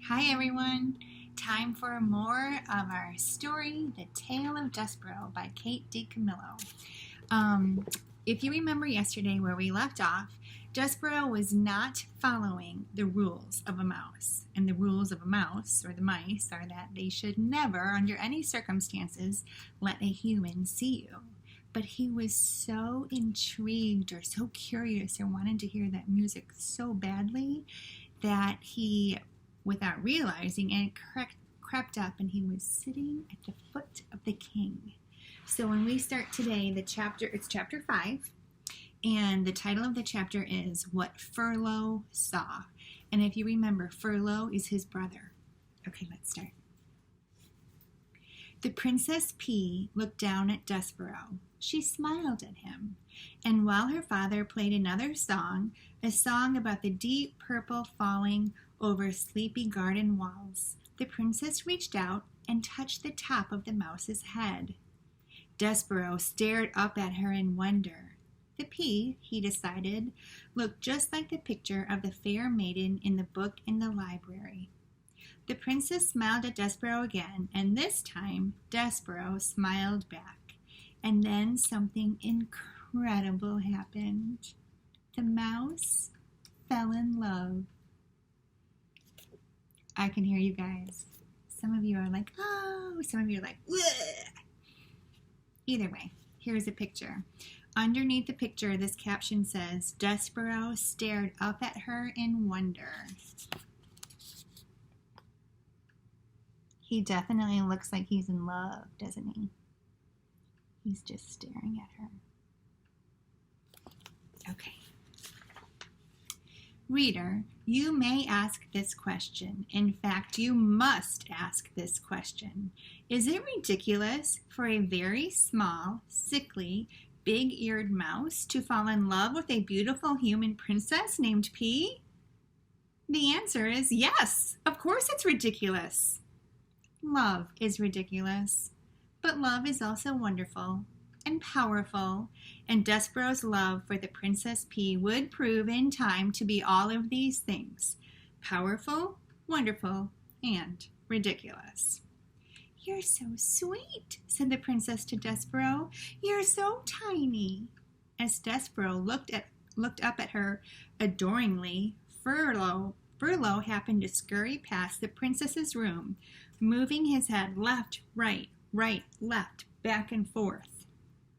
Hi everyone! Time for more of our story, The Tale of Despereaux by Kate DiCamillo. If you remember yesterday where we left off, Despereaux was not following the rules of a mouse. And the rules of a mouse, or the mice, are that they should never, under any circumstances, let a human see you. But he was so intrigued or so curious or wanted to hear that music so badly that he, without realizing it, crept up and he was sitting at the foot of the king. So when we start today, it's chapter 5, and the title of the chapter is What Furlough Saw. And if you remember, Furlough is his brother. Okay, let's start. The Princess P looked down at Despereaux. She smiled at him, and while her father played another song, a song about the deep purple falling over sleepy garden walls, the princess reached out and touched the top of the mouse's head. Despereaux stared up at her in wonder. The P, he decided, looked just like the picture of the fair maiden in the book in the library. The princess smiled at Despereaux again, and this time Despereaux smiled back. And then something incredible happened. The mouse fell in love. I can hear you guys. Some of you are like, oh, some of you are like, bleh. Either way, here's a picture. Underneath the picture, this caption says, Despereaux stared up at her in wonder. He definitely looks like he's in love, doesn't he? He's just staring at her. Okay. Reader, you may ask this question. In fact, you must ask this question. Is it ridiculous for a very small, sickly, big-eared mouse to fall in love with a beautiful human princess named P? The answer is yes. Of course it's ridiculous. Love is ridiculous, but love is also wonderful and powerful, and Despereaux's love for the Princess P would prove in time to be all of these things: powerful, wonderful, and ridiculous. You're so sweet, said the princess to Despereaux. You're so tiny. As Despereaux looked up at her adoringly, Furlough happened to scurry past the princess's room, moving his head left, right, left, back and forth.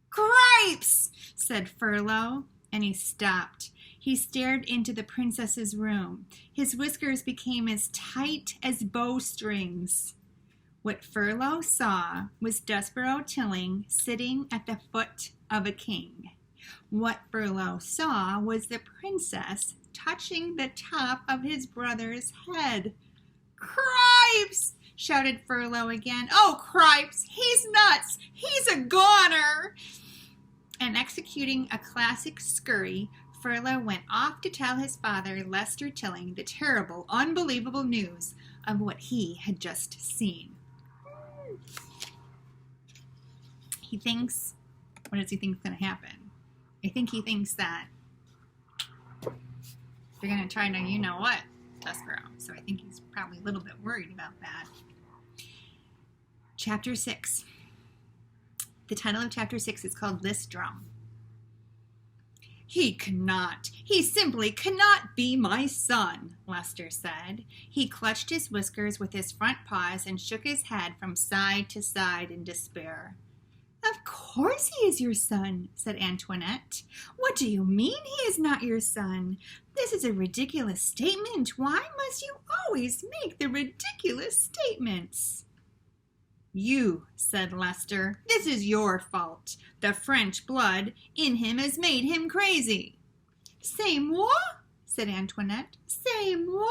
Cripes, said Furlough, and he stopped. He stared into the princess's room. His whiskers became as tight as bowstrings. What Furlough saw was Despereaux Tilling sitting at the foot of a king. What Furlough saw was the princess touching the top of his brother's head. Cripes! Shouted Furlough again. Oh, cripes! He's nuts! He's a goner! And executing a classic scurry, Furlough went off to tell his father, Lester Tilling, the terrible, unbelievable news of what he had just seen. He thinks, what does he think is going to happen? I think he thinks that they're going to try to, you know what, Despereaux. So I think he's probably a little bit worried about that. Chapter 6. The title of Chapter 6 is called Listrum. He simply cannot be my son, Lester said. He clutched his whiskers with his front paws and shook his head from side to side in despair. Of course he is your son, said Antoinette. What do you mean he is not your son? This is a ridiculous statement. Why must you always make the ridiculous statements? You, said Lester. This is your fault. The French blood in him has made him crazy. C'est moi, said Antoinette. C'est moi?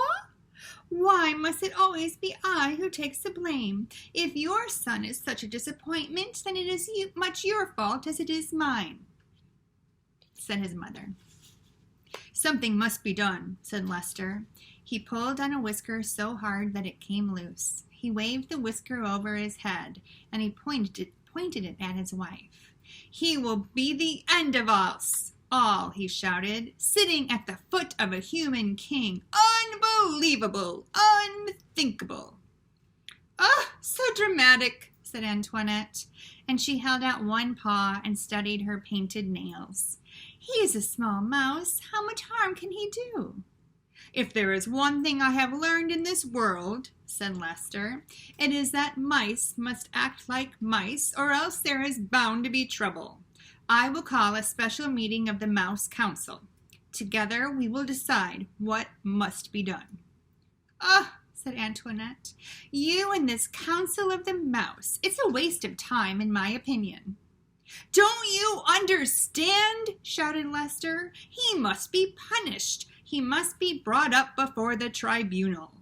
Why must it always be I who takes the blame? If your son is such a disappointment, then it is much your fault as it is mine, said his mother. Something must be done, said Lester. He pulled on a whisker so hard that it came loose. He waved the whisker over his head, and he pointed it at his wife. He will be the end of us all, he shouted, sitting at the foot of a human king. Unbelievable! Unthinkable! Oh, so dramatic, said Antoinette, and she held out one paw and studied her painted nails. He is a small mouse. How much harm can he do? If there is one thing I have learned in this world, said Lester, it is that mice must act like mice, or else there is bound to be trouble. I will call a special meeting of the Mouse Council. Together we will decide what must be done. Ah, said Antoinette, you and this Council of the Mouse. It's a waste of time, in my opinion. Don't you understand? Shouted Lester. He must be punished. He must be brought up before the tribunal.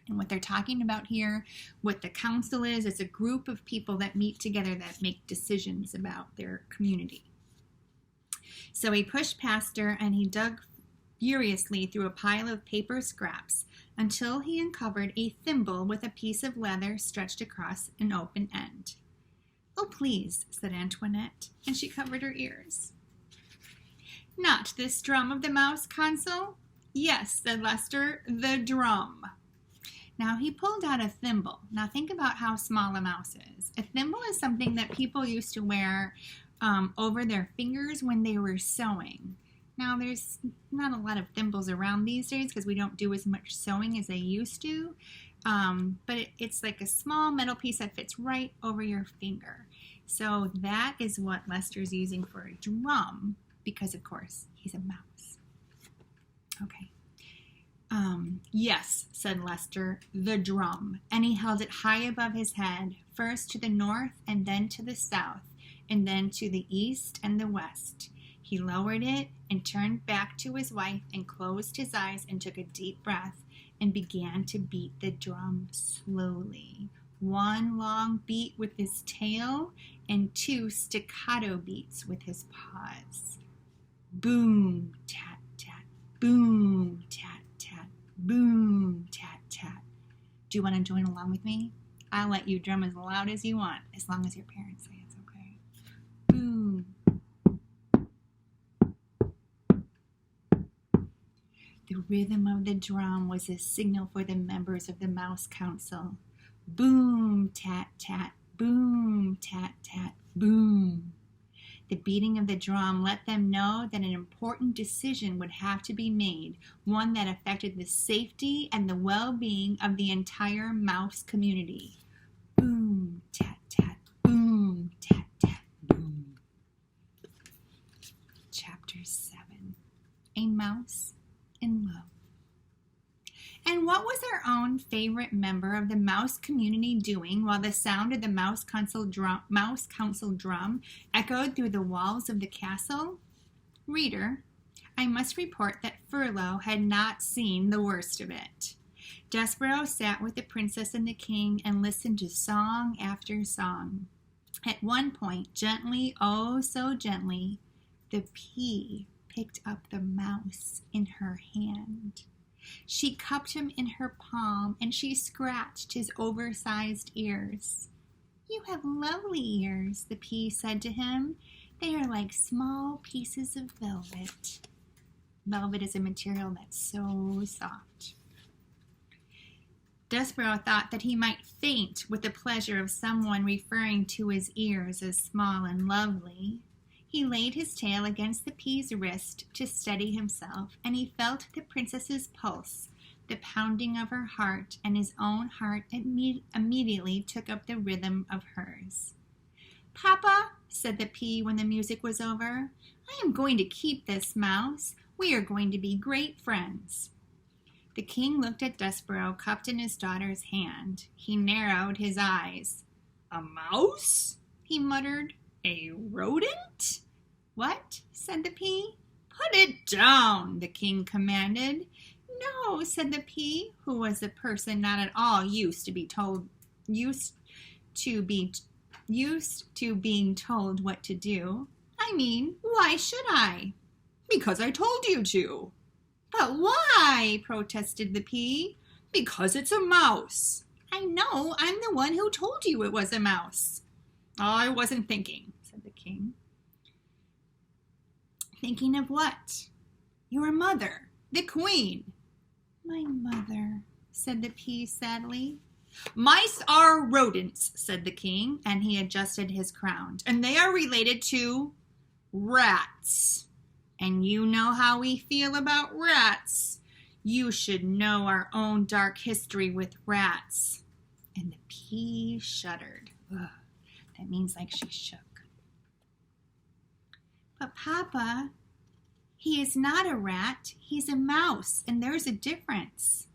And what they're talking about here, what the council is, it's a group of people that meet together that make decisions about their community. So he pushed past her and he dug furiously through a pile of paper scraps until he uncovered a thimble with a piece of leather stretched across an open end. Oh, please, said Antoinette, and she covered her ears. Not this drum of the Mouse Council? Yes, said Lester, the drum. Now he pulled out a thimble. Now think about how small a mouse is. A thimble is something that people used to wear over their fingers when they were sewing. Now there's not a lot of thimbles around these days because we don't do as much sewing as they used to. But it's like a small metal piece that fits right over your finger. So that is what Lester's using for a drum because, of course, he's a mouse. Okay. Yes, said Lester, the drum. And he held it high above his head, first to the north and then to the south, and then to the east and the west. He lowered it and turned back to his wife and closed his eyes and took a deep breath and began to beat the drum slowly. One long beat with his tail and two staccato beats with his paws. Boom, tat, tat, boom, tat, tat, boom, tat, tat. Do you want to join along with me? I'll let you drum as loud as you want, as long as your parents say it's okay. Boom. The rhythm of the drum was a signal for the members of the Mouse Council. Boom, tat, tat, boom, tat, tat, boom. The beating of the drum let them know that an important decision would have to be made, one that affected the safety and the well-being of the entire mouse community. Boom, tat, tat, boom, tat, tat, boom. Chapter 7. A Mouse in Love. And what was our own favorite member of the mouse community doing while the sound of the Mouse Council drum echoed through the walls of the castle? Reader, I must report that Furlough had not seen the worst of it. Despereaux sat with the princess and the king and listened to song after song. At one point, gently, oh so gently, the pea picked up the mouse in her hand. She cupped him in her palm, and she scratched his oversized ears. You have lovely ears, the pea said to him. They are like small pieces of velvet. Velvet is a material that's so soft. Despereaux thought that he might faint with the pleasure of someone referring to his ears as small and lovely. He laid his tail against the pea's wrist to steady himself, and he felt the princess's pulse, the pounding of her heart, and his own heart immediately took up the rhythm of hers. Papa, said the pea when the music was over, I am going to keep this mouse. We are going to be great friends. The king looked at Despereaux cupped in his daughter's hand. He narrowed his eyes. A mouse? He muttered. A rodent? What? Said the pea. Put it down, the king commanded. No, said the pea, who was a person not at all used to being told what to do. I mean, why should I? Because I told you to. But why? Protested the pea. Because it's a mouse. I know, I'm the one who told you it was a mouse. I wasn't thinking, said the king. Thinking of what? Your mother, the queen. My mother, said the pea sadly. Mice are rodents, said the king, and he adjusted his crown, and they are related to rats. And you know how we feel about rats. You should know our own dark history with rats. And the pea shuddered. Ugh, that means like she shook. But Papa, he is not a rat. He's a mouse, and there's a difference.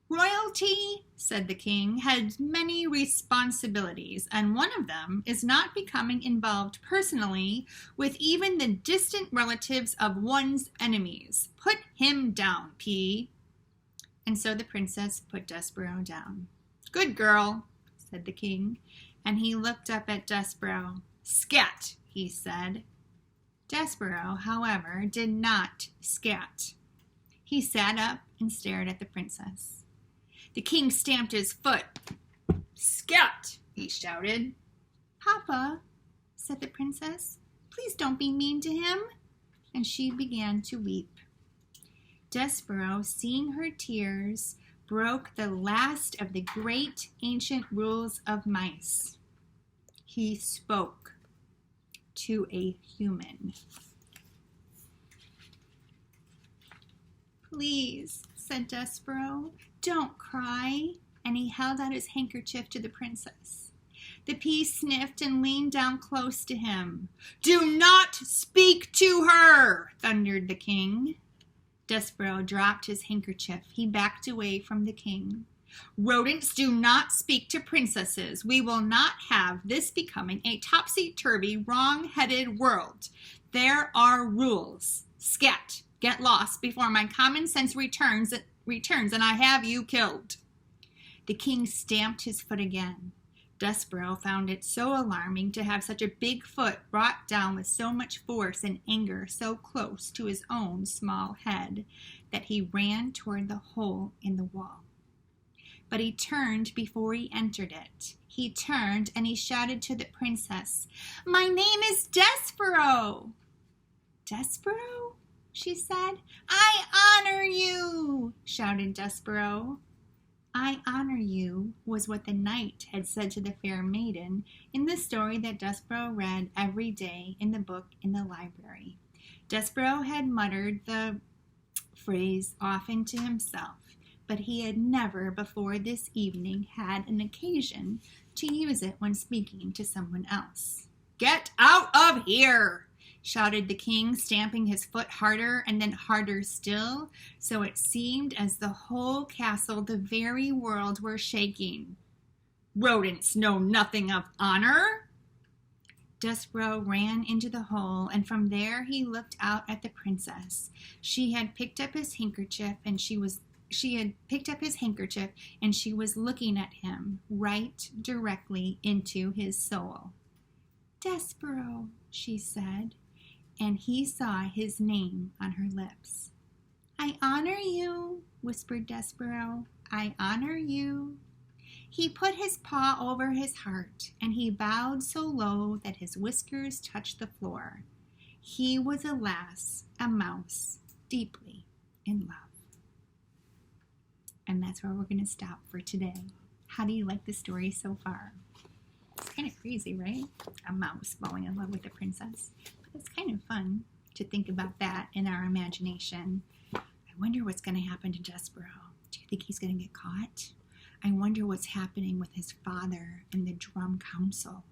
Royalty, said the king, has many responsibilities, and one of them is not becoming involved personally with even the distant relatives of one's enemies. Put him down, Pea. And so the princess put Despereaux down. Good girl, said the king, and he looked up at Despereaux. Scat, he said. Despereaux, however, did not scat. He sat up and stared at the princess. The king stamped his foot. Scat, he shouted. Papa, said the princess, please don't be mean to him. And she began to weep. Despereaux, seeing her tears, broke the last of the great ancient rules of mice. He spoke to a human. Please, said Despereaux, don't cry. And he held out his handkerchief to the princess. The pea sniffed and leaned down close to him. Do not speak to her, thundered the king. Despereaux dropped his handkerchief. He backed away from the king. Rodents do not speak to princesses. We will not have this becoming a topsy-turvy, wrong-headed world. There are rules. Scat, get lost before my common sense returns and I have you killed. The king stamped his foot again. Despereaux found it so alarming to have such a big foot brought down with so much force and anger so close to his own small head that he ran toward the hole in the wall. But he turned before he entered it. He turned and he shouted to the princess, My name is Despereaux. Despereaux? She said. I honor you, shouted Despereaux. I honor you was what the knight had said to the fair maiden in the story that Despereaux read every day in the book in the library. Despereaux had muttered the phrase often to himself, but he had never before this evening had an occasion to use it when speaking to someone else. Get out of here, shouted the king, stamping his foot harder and then harder still, so it seemed as the whole castle, the very world, were shaking. Rodents know nothing of honor. Despereaux ran into the hole, and from there he looked out at the princess. She had picked up his handkerchief, and she was looking at him right directly into his soul. Despereaux, she said, and he saw his name on her lips. I honor you, whispered Despereaux. I honor you. He put his paw over his heart, and he bowed so low that his whiskers touched the floor. He was, alas, a mouse, deeply in love. And that's where we're going to stop for today. How do you like the story so far? It's kind of crazy, right? A mouse falling in love with a princess. But it's kind of fun to think about that in our imagination. I wonder what's going to happen to Despereaux. Do you think he's going to get caught? I wonder what's happening with his father and the drum council.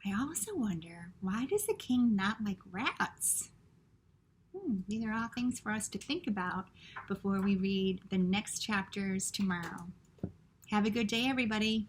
I also wonder, why does the king not like rats? These are all things for us to think about before we read the next chapters tomorrow. Have a good day, everybody.